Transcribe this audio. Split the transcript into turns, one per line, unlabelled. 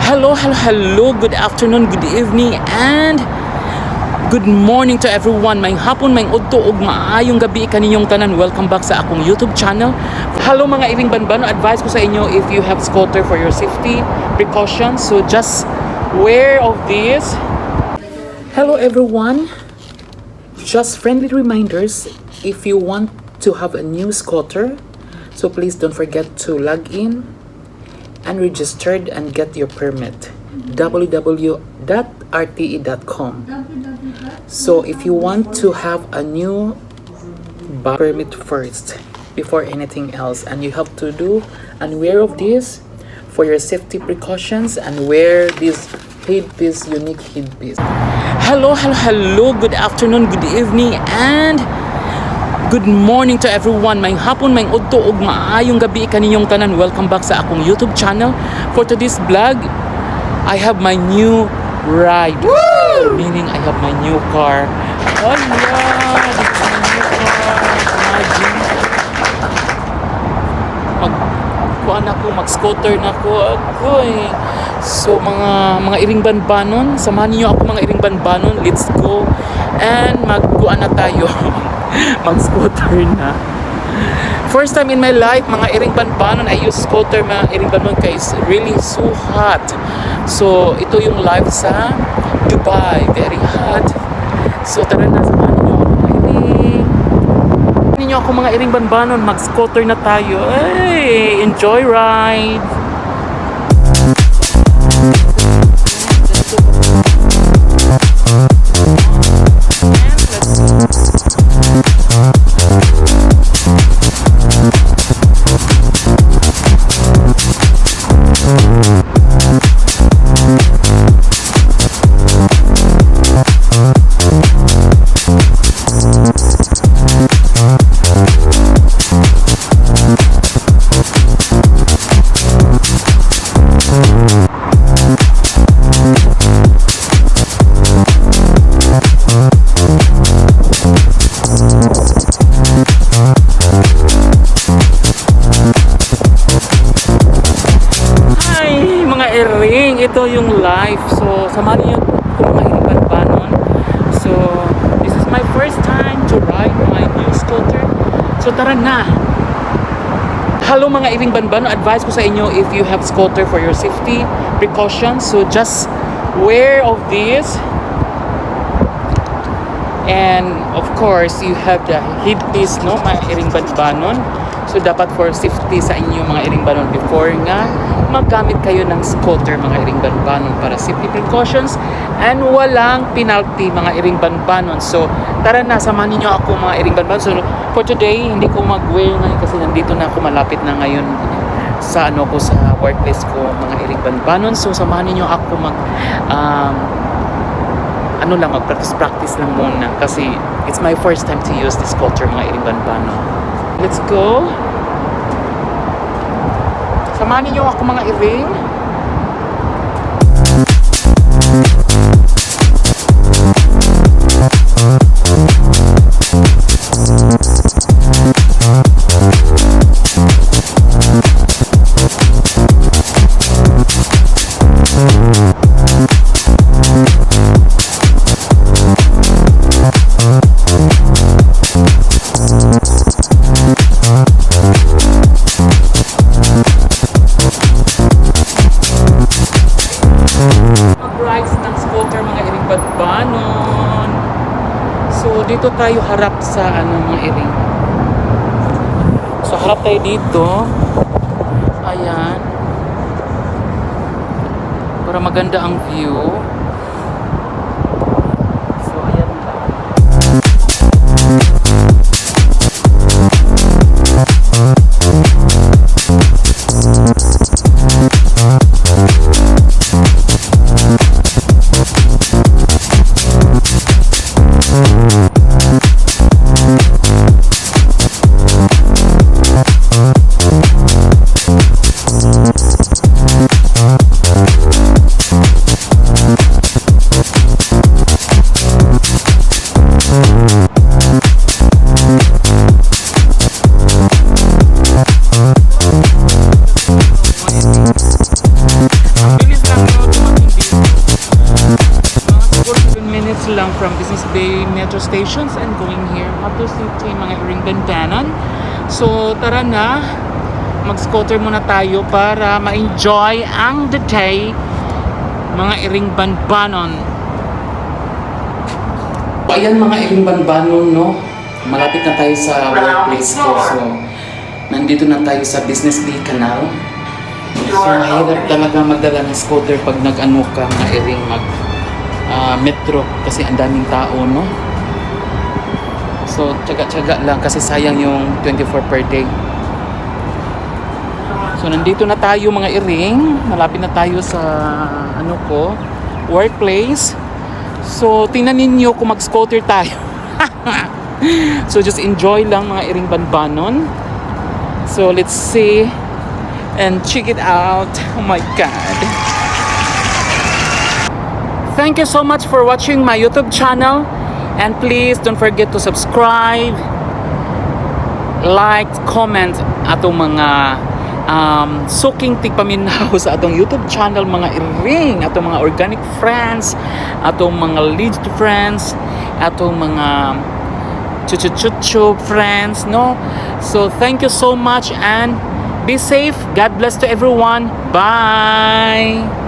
Hello, good afternoon, good evening, and good morning to everyone. May hapon, may udto ug maayong gabi kaninyong tanan. Welcome back sa akong YouTube channel. Hello mga iring banbano, advice ko sa inyo if you have scooter for your safety precautions. So just aware of this. Hello everyone. Just friendly reminders, if you want to have a new scooter, so please don't forget to log in and registered and get your permit. www.rte.com. So if you want to have a new permit first before anything else, and you have to do and aware of this for your safety precautions and wear this headpiece, unique headpiece. Hello, good afternoon, good evening, and good morning to everyone. May hapon, may udto ug maayong gabi kaninyong tanan. Welcome back sa akong YouTube channel. For today's vlog, I have my new ride. Woo! Meaning I have my new car. Oh yeah, this is my new car. Imagine. Mag-scooter na ko. Agoy. So mga iring banbanon, samahan niyo ako mga iring banbanon. Let's go. And magkuan na tayo. Mag-scooter na. First time in my life, mga iring banbanon, I use scooter, mga iring banbanon, guys. Really so hot. So, ito yung life sa Dubai. Very hot. So, tara na, samahan ninyo ako mga iring. Samahan ninyo ako mga iring banbanon, mag-scooter na tayo. Hey, enjoy ride! Ito yung life. So, samahan niyo kung mga iring banbanon. So, this is my first time to ride my new scooter. So, tara na. Hello mga iring banbanon, advice ko sa inyo if you have scooter for your safety precautions. So, just aware of this. And, of course, you have the headpiece, no? Mga iring banbanon. So, dapat for safety sa inyo mga iring banbanon before nga maggamit kayo ng scooter mga iring banbanon para safety precautions and walang penalty mga iring banbanon. So, tara na, samahan niyo ako mga iring banbanon. So, for today, hindi ko mag-wear ngayon kasi nandito na ako, malapit na ngayon sa sa workplace ko mga iring banbanon. So, samahan niyo ako mag-practice lang muna kasi it's my first time to use this scooter mga iring banbanon. Let's go! Samahan niyo ako mga iring. So dito tayo harap sa mga iring. So harap tayo dito. Ayan. Para maganda ang view. So ayan lang. lang from Business Bay Metro Stations and going here. After City, mga iring bandanan. So, tara na. Mag-scooter muna tayo para ma-enjoy ang the day. Mga iring banbanon. Ayan mga iring banbanon, no? Malapit na tayo sa workplace ko. So, nandito na tayo sa Business Bay Canal. So, mahirap talaga magdala ng scooter pag nag-ano ka, mga iring metro kasi ang daming tao, no? So, tsaga-tsaga lang kasi sayang yung 24 per day. So, nandito na tayo mga iring. Malapit na tayo sa workplace. So, tingnan ninyo kung mag-scooter tayo. So, just enjoy lang mga iring banbanon. So, let's see and check it out. Oh my God. Thank you so much for watching my YouTube channel. And please don't forget to subscribe, like, comment atong mga suking tigpaminaw sa atong YouTube channel, mga iring, atong mga organic friends, atong mga lead friends, atong mga chuchu friends, no? So thank you so much and be safe. God bless to everyone. Bye.